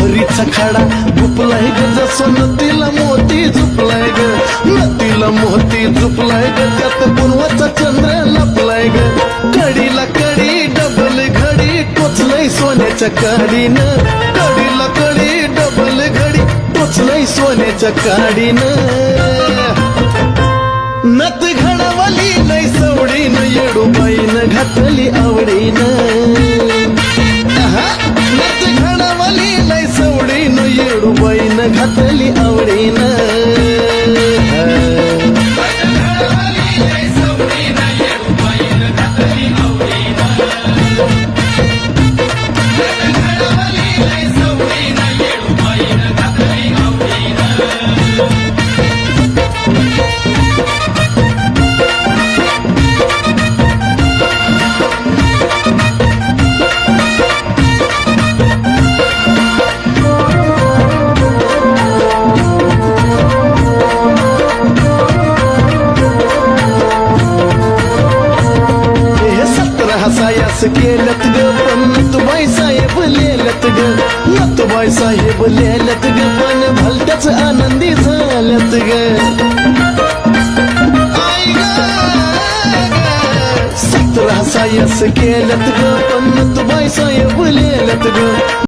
भरीचा खाडा झुपलाय ग जसं नदीला मोती झुपलाय ग नदीला मोती झुपलाय ग त्यात पूर्वाचा चंद्र लपलाय ग कडीला कडी डबल घडी टोचलंय सोन्याच्या काडीनं कडीला कडी डबल घडी टोचलंय सोन्याच्या काडीनं नत घडवली नाही सवडीनं येडूबाईनं घातली आवडीनं नत घडवली नाही सवडीनं येडूबाईनं घातली आवडीनं हसायास केलत ग पण नतुबाई साहेब लिहिलत ग नतुबाई साहेब लिहिलत ग पण भलत्याच आनंदी झाल्यात ग 17 हसायास केलत ग पण नतुबाई साहेब लिहिलत ग